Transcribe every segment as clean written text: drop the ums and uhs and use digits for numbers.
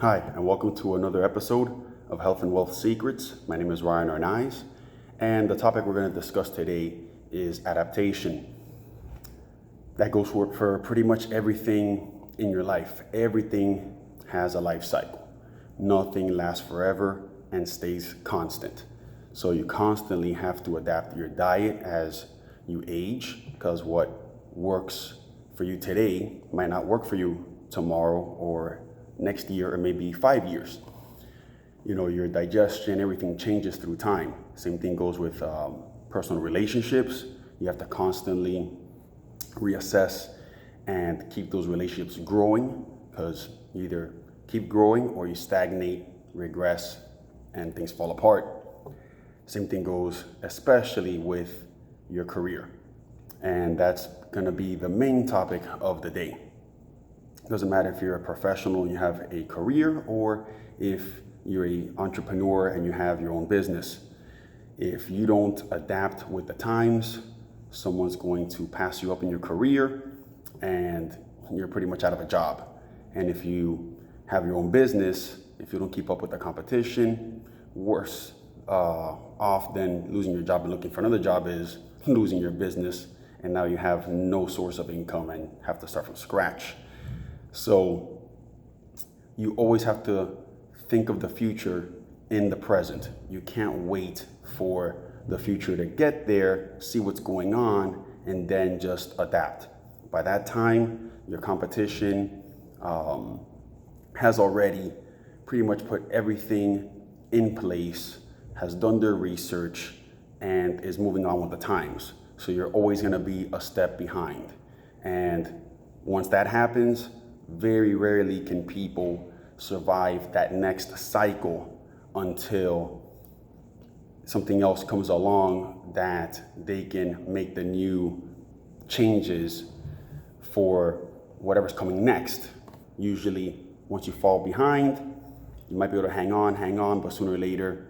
Hi, and welcome to another episode of Health and Wealth Secrets. My name is Ryan Arnaiz, and the topic we're going to discuss today is adaptation. That goes for pretty much everything in your life. Everything has a life cycle. Nothing lasts forever and stays constant. So you constantly have to adapt your diet as you age, because what works for you today might not work for you tomorrow or next year or maybe 5 years. Your digestion, everything changes through time. Same thing goes with personal relationships. You have to constantly reassess and keep those relationships growing, because you either keep growing or you stagnate, regress, and things fall apart. Same thing goes especially with your career. And that's going to be the main topic of the day. Doesn't matter if you're a professional and you have a career, or if you're an entrepreneur and you have your own business. If you don't adapt with the times, someone's going to pass you up in your career and you're pretty much out of a job. And if you have your own business, if you don't keep up with the competition, worse off than losing your job and looking for another job is losing your business, and now you have no source of income and have to start from scratch. So you always have to think of the future in the present. You can't wait for the future to get there, see what's going on, and then just adapt. By that time, your competition has already pretty much put everything in place, has done their research, and is moving on with the times. So you're always going to be a step behind. And once that happens, very rarely can people survive that next cycle until something else comes along that they can make the new changes for whatever's coming next. Usually, once you fall behind, you might be able to hang on, but sooner or later,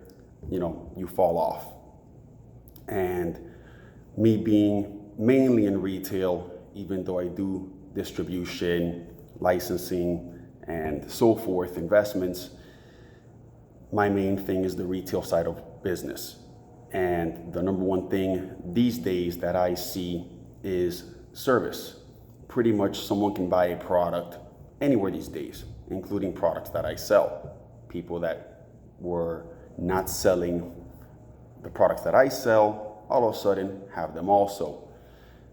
you fall off. And me being mainly in retail, even though I do distribution, licensing, and so forth, investments, my main thing is the retail side of business. And the number one thing these days that I see is service. Pretty much someone can buy a product anywhere these days, including products that I sell. People that were not selling the products that I sell, all of a sudden have them also.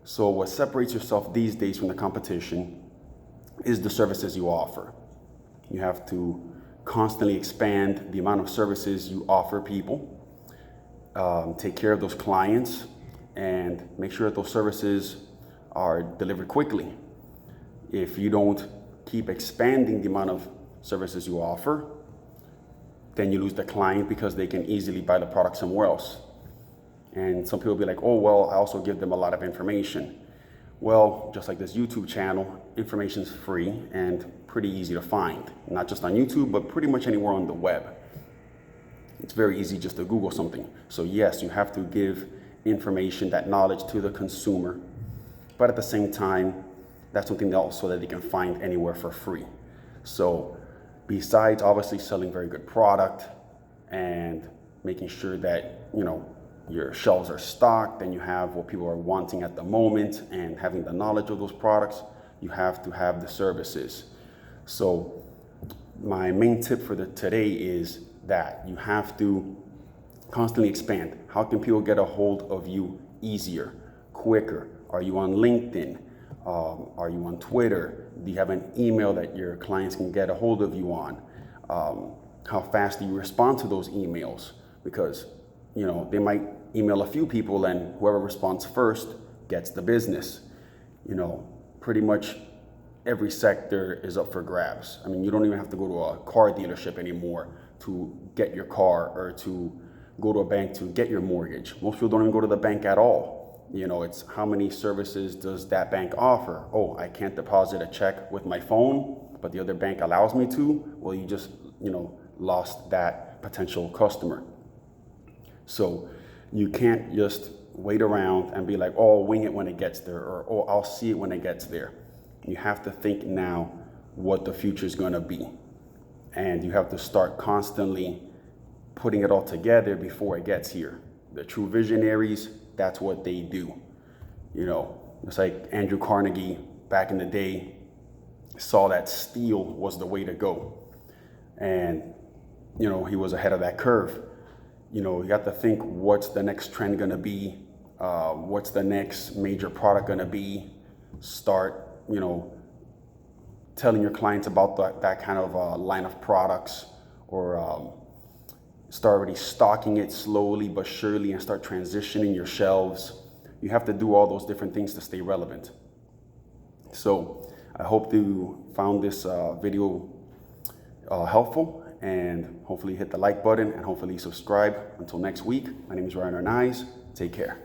So what separates yourself these days from the competition is the services you offer. You have to constantly expand the amount of services you offer people, take care of those clients, and make sure that those services are delivered quickly. If you don't keep expanding the amount of services you offer, then you lose the client, because they can easily buy the product somewhere else. And some people will be like, oh, well, I also give them a lot of information. Well, just like this YouTube channel, information is free and pretty easy to find. Not just on YouTube, but pretty much anywhere on the web. It's very easy just to Google something. So yes, you have to give information, that knowledge, to the consumer. But at the same time, that's something also that they can find anywhere for free. So besides obviously selling very good product and making sure that, your shelves are stocked and you have what people are wanting at the moment, and having the knowledge of those products, you have to have the services. So my main tip for today is that you have to constantly expand. How can people get a hold of you easier, quicker? Are you on LinkedIn? Are you on Twitter? Do you have an email that your clients can get a hold of you on? How fast do you respond to those emails? Because they might email a few people, and whoever responds first gets the business. Pretty much every sector is up for grabs. I mean, you don't even have to go to a car dealership anymore to get your car, or to go to a bank to get your mortgage. Most people don't even go to the bank at all. It's how many services does that bank offer? Oh, I can't deposit a check with my phone, but the other bank allows me to. Well, you just, lost that potential customer. So you can't just wait around and be like, oh, I'll wing it when it gets there, or oh, I'll see it when it gets there. You have to think now what the future is going to be. and you have to start constantly putting it all together before it gets here. The true visionaries, that's what they do. You know, it's like Andrew Carnegie back in the day saw that steel was the way to go. And, you know, he was ahead of that curve. You know, you have to think, what's the next trend gonna be? What's the next major product gonna be? Start, you know, telling your clients about that kind of line of products, or start already stocking it slowly but surely and start transitioning your shelves. You have to do all those different things to stay relevant. So I hope you found this video helpful, and hopefully hit the like button and hopefully subscribe. Until next week, my name is Ryan Arnaiz. Take care.